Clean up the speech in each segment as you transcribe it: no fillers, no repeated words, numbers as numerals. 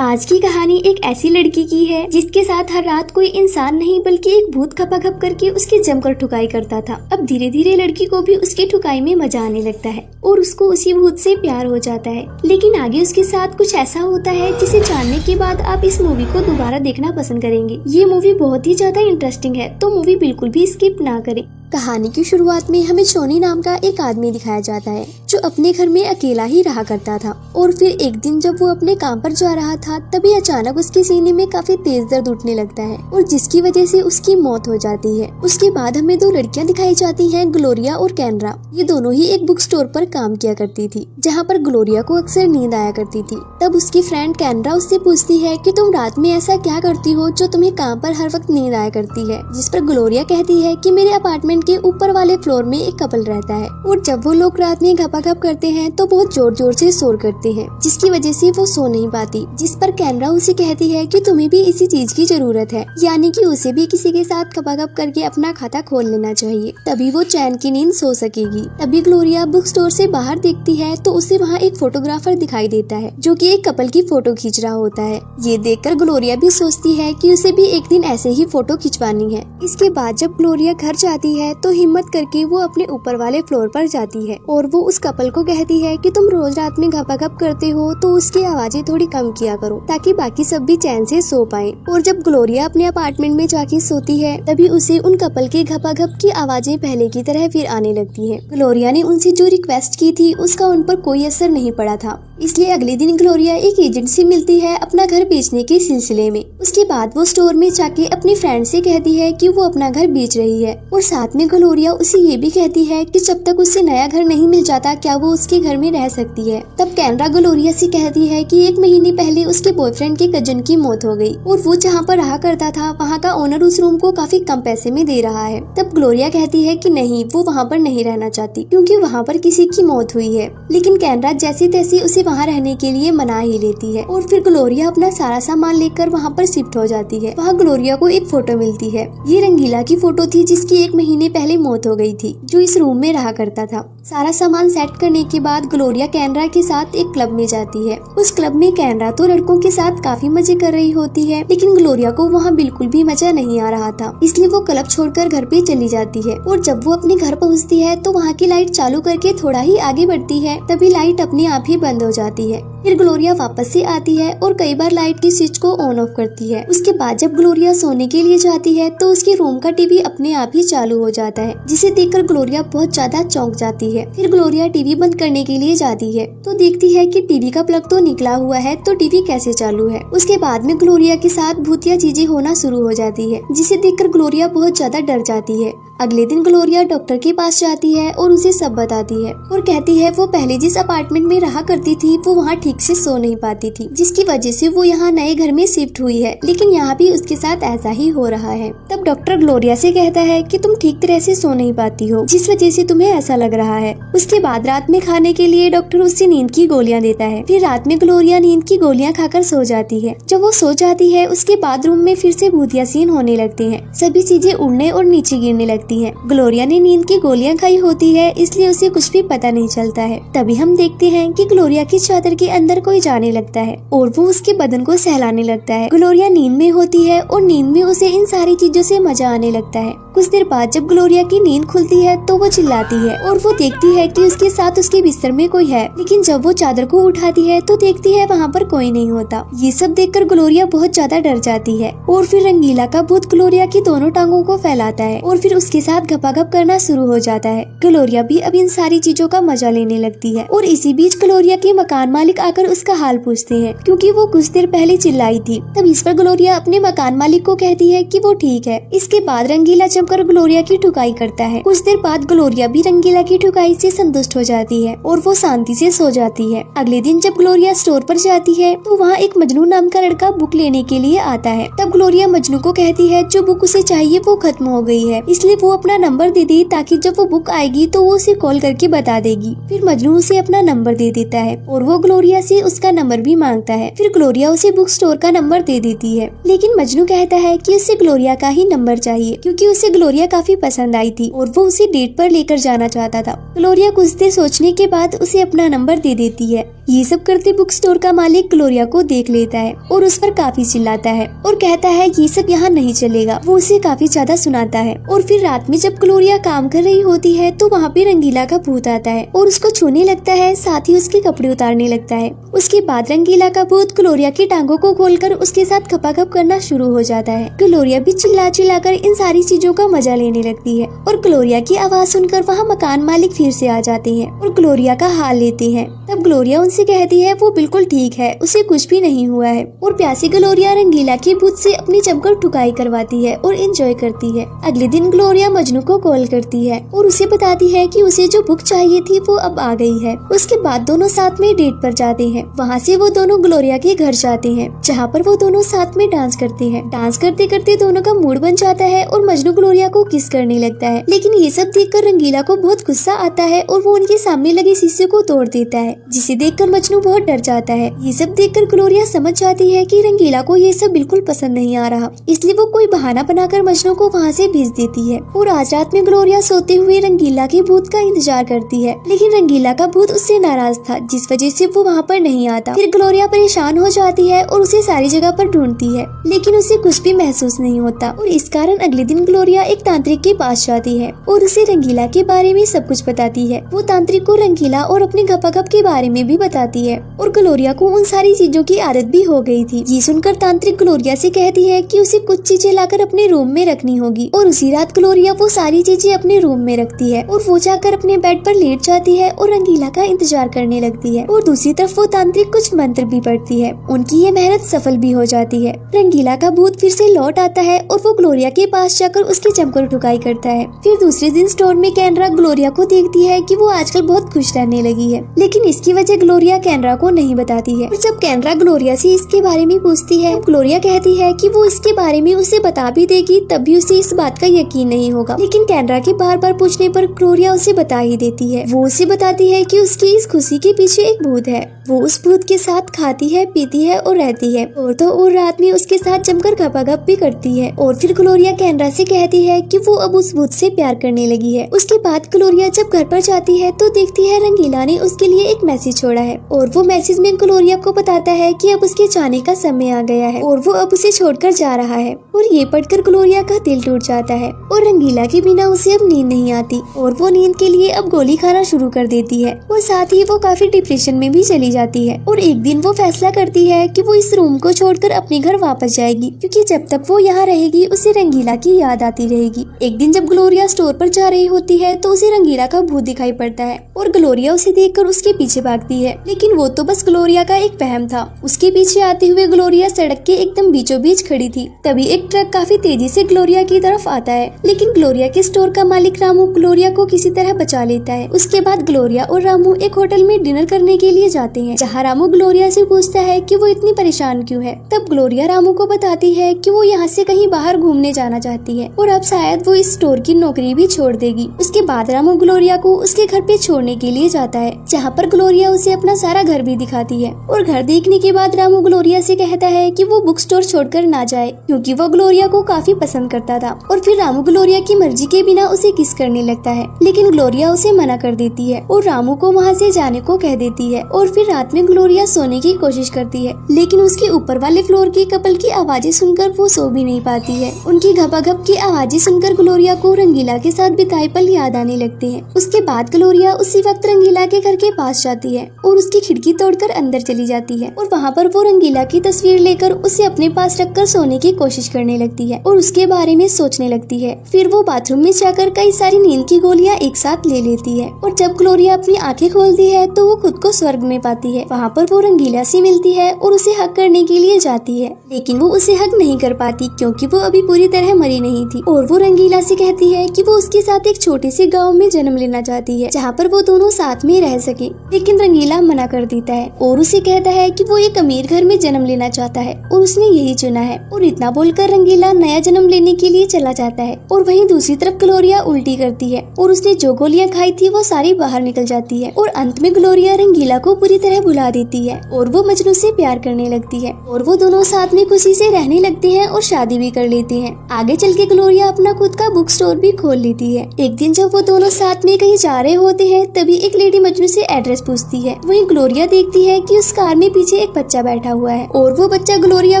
आज की कहानी एक ऐसी लड़की की है जिसके साथ हर रात कोई इंसान नहीं बल्कि एक भूत खपाखप करके उसकी जमकर ठुकाई करता था। अब धीरे धीरे लड़की को भी उसकी ठुकाई में मजा आने लगता है और उसको उसी भूत से प्यार हो जाता है। लेकिन आगे उसके साथ कुछ ऐसा होता है जिसे जानने के बाद आप इस मूवी को दोबारा देखना पसंद करेंगे। ये मूवी बहुत ही ज्यादा इंटरेस्टिंग है, तो मूवी बिल्कुल भी स्किप ना करें। कहानी की शुरुआत में हमें शोनी नाम का एक आदमी दिखाया जाता है जो अपने घर में अकेला ही रहा करता था। और फिर एक दिन जब वो अपने काम पर जा रहा था तभी अचानक उसके सीने में काफी तेज दर्द उठने लगता है और जिसकी वजह से उसकी मौत हो जाती है। उसके बाद हमें दो लड़कियां दिखाई जाती हैं, ग्लोरिया और कैनरा। ये दोनों ही एक बुक स्टोर पर काम किया करती थी जहाँ पर ग्लोरिया को अक्सर नींद आया करती थी। तब उसकी फ्रेंड कैनरा उससे पूछती है कि तुम रात में ऐसा क्या करती हो जो तुम्हें काम पर हर वक्त नींद आया करती है। जिस पर ग्लोरिया कहती है कि मेरे अपार्टमेंट के ऊपर वाले फ्लोर में एक कपल रहता है और जब वो लोग रात में घपाघप करते हैं तो बहुत जोर जोर से शोर करते हैं जिसकी वजह से वो सो नहीं पाती। जिस पर कैनरा उसे कहती है कि तुम्हें भी इसी चीज की जरूरत है, यानी कि उसे भी किसी के साथ घपाघप करके अपना खाता खोल लेना चाहिए, तभी वो चैन की नींद सो सकेगी। तभी ग्लोरिया बुक स्टोर से बाहर देखती है तो उसे वहाँ एक फोटोग्राफर दिखाई देता है जो कि एक कपल की फोटो खींच रहा होता है। ये देखकर ग्लोरिया भी सोचती है कि उसे भी एक दिन ऐसे ही फोटो खिंचवानी है। इसके बाद जब ग्लोरिया घर जाती है तो हिम्मत करके वो अपने ऊपर वाले फ्लोर पर जाती है और वो उस कपल को कहती है कि तुम रोज रात में घपाघप करते हो तो उसकी आवाजें थोड़ी कम किया करो ताकि बाकी सब भी चैन से सो पाए। और जब ग्लोरिया अपने अपार्टमेंट में जाके सोती है तभी उसे उन कपल के घपाघप की आवाजें पहले की तरह फिर आने लगती है। ग्लोरिया ने उनसे जो रिक्वेस्ट की थी उसका उन पर कोई असर नहीं पड़ा था, इसलिए अगले दिन ग्लोरिया एक एजेंट से मिलती है अपना घर बेचने के सिलसिले में। उसके बाद वो स्टोर में जाके अपनी फ्रेंड से कहती है कि वो अपना घर बेच रही है और साथ में ग्लोरिया उसे ये भी कहती है कि जब तक उसे नया घर नहीं मिल जाता क्या वो उसके घर में रह सकती है। तब कैनरा ग्लोरिया से कहती है कि 1 महीने पहले उसके बॉयफ्रेंड के कजन की मौत हो गई और वो जहाँ पर रहा करता था वहाँ का ओनर उस रूम को काफी कम पैसे में दे रहा है। तब ग्लोरिया कहती है कि नहीं, वो वहाँ पर नहीं रहना चाहती क्योंकि वहाँ पर किसी की मौत हुई है। लेकिन कैनरा जैसे तैसे उसे वहाँ रहने के लिए मना ही लेती है और फिर ग्लोरिया अपना सारा सामान लेकर वहाँ पर शिफ्ट हो जाती है। वहाँ ग्लोरिया को एक फोटो मिलती है। ये रंगीला की फोटो थी जिसकी 1 महीने पहले मौत हो गई थी, जो इस रूम में रहा करता था। सारा सामान सेट करने के बाद ग्लोरिया कैनरा के साथ एक क्लब में जाती है। उस क्लब में कैनरा तो लड़कों के साथ काफी मजे कर रही होती है, लेकिन ग्लोरिया को वहाँ बिल्कुल भी मजा नहीं आ रहा था, इसलिए वो क्लब छोड़कर घर पे चली जाती है। और जब वो अपने घर पहुँचती है तो वहाँ की लाइट चालू करके थोड़ा ही आगे बढ़ती है, तभी लाइट अपने आप ही बंद हो जाती है। फिर ग्लोरिया वापस से आती है और कई बार लाइट की स्विच को ऑन ऑफ करती है। उसके बाद जब ग्लोरिया सोने के लिए जाती है तो उसके रूम का टीवी अपने आप ही चालू हो जाता है, जिसे देखकर ग्लोरिया बहुत ज्यादा चौंक जाती है। फिर ग्लोरिया टीवी बंद करने के लिए जाती है तो देखती है कि टीवी का प्लग तो निकला हुआ है, तो टीवी कैसे चालू है। उसके बाद में ग्लोरिया के साथ भूतिया चीजें होना शुरू हो जाती है, जिसे देखकर ग्लोरिया बहुत ज्यादा डर जाती है। अगले दिन ग्लोरिया डॉक्टर के पास जाती है और उसे सब बताती है और कहती है वो पहले जिस अपार्टमेंट में रहा करती थी वो वहाँ ठीक से सो नहीं पाती थी, जिसकी वजह से वो यहाँ नए घर में शिफ्ट हुई है, लेकिन यहाँ भी उसके साथ ऐसा ही हो रहा है। तब डॉक्टर ग्लोरिया से कहता है कि तुम ठीक तरह से सो नहीं पाती हो, जिस वजह से तुम्हें ऐसा लग रहा है। उसके बाद रात में खाने के लिए डॉक्टर उससे नींद की गोलियां देता है। फिर रात में ग्लोरिया नींद की गोलियां खाकर सो जाती है। जब वो सो जाती है उसके बाद रूम में फिर से भूतिया सीन होने लगते हैं, सभी चीजें उड़ने और नीचे गिरने लगती है। ग्लोरिया ने नींद की गोलियां खाई होती है, इसलिए उसे कुछ भी पता नहीं चलता है। तभी हम देखते हैं कि ग्लोरिया की चादर के अंदर कोई जाने लगता है और वो उसके बदन को सहलाने लगता है। ग्लोरिया नींद में होती है और नींद में उसे इन सारी चीजों से मजा आने लगता है। कुछ देर बाद जब ग्लोरिया की नींद खुलती है तो वो चिल्लाती है और वो देखती है कि उसके साथ उसके बिस्तर में कोई है, लेकिन जब वो चादर को उठाती है तो देखती है वहाँ पर कोई नहीं होता। ये सब देखकर ग्लोरिया बहुत ज्यादा डर जाती है और फिर रंगीला का भूत ग्लोरिया की दोनों टांगों को फैलाता है और फिर उसके साथ घपाघप करना शुरू हो जाता है। ग्लोरिया भी अब इन सारी चीजों का मजा लेने लगती है और इसी बीच ग्लोरिया के मकान मालिक आकर उसका हाल पूछते हैं, क्योंकि वो कुछ देर पहले चिल्लाई थी। तब इस पर ग्लोरिया अपने मकान मालिक को कहती है कि वो ठीक है। इसके बाद रंगीला जमकर ग्लोरिया की ठुकाई करता है। कुछ देर बाद ग्लोरिया भी रंगीला की ठुकाई से संतुष्ट हो जाती है और वो शांति से सो जाती है। अगले दिन जब ग्लोरिया स्टोर पर जाती है तो वहाँ एक मजनू नाम का लड़का बुक लेने के लिए आता है। तब ग्लोरिया मजनू को कहती है जो बुक उसे चाहिए वो खत्म हो गई है, इसलिए वो अपना नंबर दे दी ताकि जब वो बुक आएगी तो वो उसे कॉल करके बता देगी। फिर मजनू उसे अपना नंबर दे देता है और वो ग्लोरिया से उसका नंबर भी मांगता है। फिर ग्लोरिया उसे बुक स्टोर का नंबर दे देती है, लेकिन मजनू कहता है कि उसे ग्लोरिया का ही नंबर चाहिए क्योंकि उसे ग्लोरिया काफी पसंद आई थी और वो उसे डेट पर लेकर जाना चाहता था। ग्लोरिया कुछ देर सोचने के बाद उसे अपना नंबर दे देती है। ये सब करते बुक स्टोर का मालिक ग्लोरिया को देख लेता है और उस पर काफी चिल्लाता है और कहता है ये सब यहाँ नहीं चलेगा। वो उसे काफी ज्यादा सुनाता है। और फिर रात में जब ग्लोरिया काम कर रही होती है तो वहाँ पे रंगीला का भूत आता है और उसको छूने लगता है, साथ ही उसके कपड़े उतारने लगता है। उसके बाद रंगीला का भूत ग्लोरिया की टांगों को खोलकर उसके साथ खपाखप करना शुरू हो जाता है। ग्लोरिया भी चिल्ला चिल्लाकर इन सारी चीजों का मजा लेने लगती है और ग्लोरिया की आवाज सुनकर वहाँ मकान मालिक फिर से आ जाते हैं और ग्लोरिया का हाल लेते हैं। तब ग्लोरिया उनसे कहती है वो बिल्कुल ठीक है, उसे कुछ भी नहीं हुआ है। और प्यासी ग्लोरिया रंगीला के भूत से अपनी जमकर ठुकाई करवाती है और एंजॉय करती है। अगले दिन ग्लोरिया मजनू को कॉल करती है और उसे बताती है कि उसे जो बुक चाहिए थी वो अब आ गई है। उसके बाद दोनों साथ में डेट पर जाते हैं। वहाँ से वो दोनों ग्लोरिया के घर जाते हैं जहाँ पर वो दोनों साथ में डांस करते हैं। डांस करते करते दोनों का मूड बन जाता है और मजनू ग्लोरिया को किस करने लगता है। लेकिन ये सब देखकर रंगीला को बहुत गुस्सा आता है और वो उनके सामने लगे शीशे को तोड़ देता है, जिसे देखकर मजनू बहुत डर जाता है। ये सब देखकर ग्लोरिया समझ जाती है कि रंगीला को ये सब बिल्कुल पसंद नहीं आ रहा, इसलिए वो कोई बहाना बनाकर मजनू को वहाँ से भेज देती है। और आज रात में ग्लोरिया सोते हुए रंगीला के भूत का इंतजार करती है, लेकिन रंगीला का भूत उससे नाराज था, जिस वजह से वो वहाँ पर नहीं आता। फिर ग्लोरिया परेशान हो जाती है और उसे सारी जगह पर ढूंढती है, लेकिन उसे कुछ भी महसूस नहीं होता। और इस कारण अगले दिन ग्लोरिया एक तांत्रिक के पास जाती है और उसे रंगीला के बारे में सब कुछ बताती है। वो तांत्रिक को रंगीला और अपने गपागप के बारे में भी बताती है और ग्लोरिया को उन सारी चीजों की आदत भी हो गई थी। ये सुनकर तांत्रिक ग्लोरिया से कहती है कि उसे कुछ चीजें लाकर अपने रूम में रखनी होगी। और उसी रात ग्लोरिया वो सारी चीजें अपने रूम में रखती है और वो जाकर अपने बेड पर लेट जाती है और रंगीला का इंतजार करने लगती है। और दूसरी तरफ वो तांत्रिक कुछ मंत्र भी पढ़ती है। उनकी ये मेहनत सफल भी हो जाती है। रंगीला का भूत फिर से लौट आता है और वो ग्लोरिया के पास जाकर उसकी जमकर ठुकाई करता है। फिर दूसरे दिन स्टोर में कैनरा ग्लोरिया को देखती है कि वो आजकल बहुत खुश रहने लगी है, लेकिन इसकी वजह ग्लोरिया कैनरा को नहीं बताती है। और जब कैनरा ग्लोरिया से इसके बारे में पूछती है, ग्लोरिया कहती है कि वो इसके बारे में उसे बता भी देगी तब भी उसे इस बात का यकीन नहीं होगा। लेकिन कैनरा के बार बार पूछने पर ग्लोरिया उसे बता ही देती है। वो उसे बताती है कि उसकी इस खुशी के पीछे एक भूत है। वो उस भूत के साथ खाती है, पीती है और रहती है और तो और रात में उसके साथ जमकर गपागप भी करती है। और फिर ग्लोरिया कैनरा से कहती है कि वो अब उस भूत से प्यार करने लगी है। उसके बाद ग्लोरिया जब घर पर जाती है तो देखती है रंगीला ने उसके लिए एक मैसेज छोड़ा है और वो मैसेज में ग्लोरिया को बताता है कि अब उसके जाने का समय आ गया है और वो अब उसे छोड़कर जा रहा है। और ये पढ़कर ग्लोरिया का दिल टूट जाता है और रंगीला के बिना उसे अब नींद नहीं आती और वो नींद के लिए अब गोली खाना शुरू कर देती है और साथ ही वो काफी डिप्रेशन में भी चली जाती है। और एक दिन वो फैसला करती है कि वो इस रूम को छोड़कर अपने घर वापस जाएगी, क्योंकि जब तक वो यहाँ रहेगी उसे रंगीला की याद आती रहेगी। एक दिन जब ग्लोरिया स्टोर पर जा रही होती है तो उसे रंगीला का भूत दिखाई पड़ता है और ग्लोरिया उसे देखकर उसके पीछे भागती है, लेकिन वो तो बस ग्लोरिया का एक वहम था। उसके पीछे आते हुए ग्लोरिया सड़क के एकदम बीचों बीच खड़ी थी। तभी एक ट्रक काफी तेजी से ग्लोरिया की तरफ आता है, लेकिन ग्लोरिया के स्टोर का मालिक रामू ग्लोरिया को किसी तरह बचा लेता है। उसके बाद ग्लोरिया और रामू एक होटल में डिनर करने के लिए जाते हैं, जहाँ रामू ग्लोरिया से पूछता है कि वो इतनी परेशान क्यों है। तब ग्लोरिया रामू को बताती है कि वो यहाँ से कहीं बाहर घूमने जाना चाहती है और अब शायद वो इस स्टोर की नौकरी भी छोड़ देगी। उसके बाद रामू ग्लोरिया को उसके घर पे छोड़ने के लिए जाता है, जहाँ पर ग्लोरिया उसे अपना सारा घर भी दिखाती है। और घर देखने के बाद रामू ग्लोरिया से कहता है कि वो बुक स्टोर छोड़कर ना जाए, क्योंकि वो ग्लोरिया को काफी पसंद करता था। और फिर रामू ग्लोरिया की मर्जी के बिना उसे किस करने लगता है, लेकिन ग्लोरिया उसे मना कर देती है और रामू को वहाँ से जाने को कह देती है। और फिर रात में ग्लोरिया सोने की कोशिश करती है, लेकिन उसके ऊपर वाले फ्लोर की कपल की आवाजें सुनकर वो सो भी नहीं पाती है। उनकी घपाघप की आवाजें सुनकर ग्लोरिया को रंगीला के साथ बिताए पल याद आने लगते हैं। उसके बाद ग्लोरिया उसी वक्त रंगीला के घर के पास जाती है और उसकी खिड़की तोड़कर अंदर चली जाती है और वहाँ पर वो रंगीला की तस्वीर लेकर उसे अपने पास रखकर सोने की कोशिश करने लगती है और उसके बारे में सोचने लगती है। फिर वो बाथरूम में जाकर कई सारी नींद की गोलियां एक साथ ले लेती है और जब ग्लोरिया अपनी आंखें खोलती है तो वो खुद को स्वर्ग में पाती है। वहाँ पर वो रंगीला से मिलती है और उसे हग करने के लिए जाती है, लेकिन वो उसे हग नहीं कर पाती क्योंकि वो अभी पूरी तरह मरी नहीं थी। और वो रंगीला से कहती है कि वो उसके साथ एक छोटे से गांव में जन्म लेना चाहती है, जहाँ पर वो दोनों साथ में रह सके। लेकिन रंगीला मना कर देता है और उसे कहता है कि वो एक अमीर घर में जन्म लेना चाहता है और उसने यही चुना है। और इतना बोलकर रंगीला नया जन्म लेने के लिए चला जाता है और वहीं दूसरी तरफ ग्लोरिया उल्टी करती है और उसने जो गोलियां खाई थी वो सारी बाहर निकल जाती है और अंत में ग्लोरिया रंगीला को पूरी तरह तरह भुला देती है और वो मजनू से प्यार करने लगती है और वो दोनों साथ में खुशी से रहने लगते हैं और शादी भी कर लेते हैं। आगे चल के ग्लोरिया अपना खुद का बुक स्टोर भी खोल लेती है। एक दिन जब वो दोनों साथ में कहीं जा रहे होते हैं तभी एक लेडी मजनू से एड्रेस पूछती है। वहीं ग्लोरिया देखती है कि उस कार में पीछे एक बच्चा बैठा हुआ है और वो बच्चा ग्लोरिया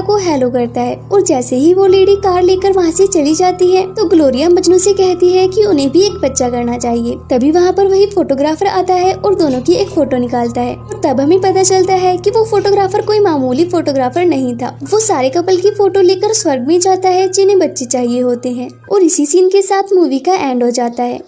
को हेलो करता है और जैसे ही वो लेडी कार लेकर वहाँ से चली जाती है तो ग्लोरिया मजनू से कहती है कि उन्हें भी एक बच्चा करना चाहिए। तभी वहाँ पर वही फोटोग्राफर आता है और दोनों की एक फोटो निकालता है और तब हमें पता चलता है कि वो फोटोग्राफर कोई मामूली फोटोग्राफर नहीं था। वो सारे कपल की फोटो लेकर स्वर्ग में जाता है जिन्हें बच्चे चाहिए होते हैं और इसी सीन के साथ मूवी का एंड हो जाता है।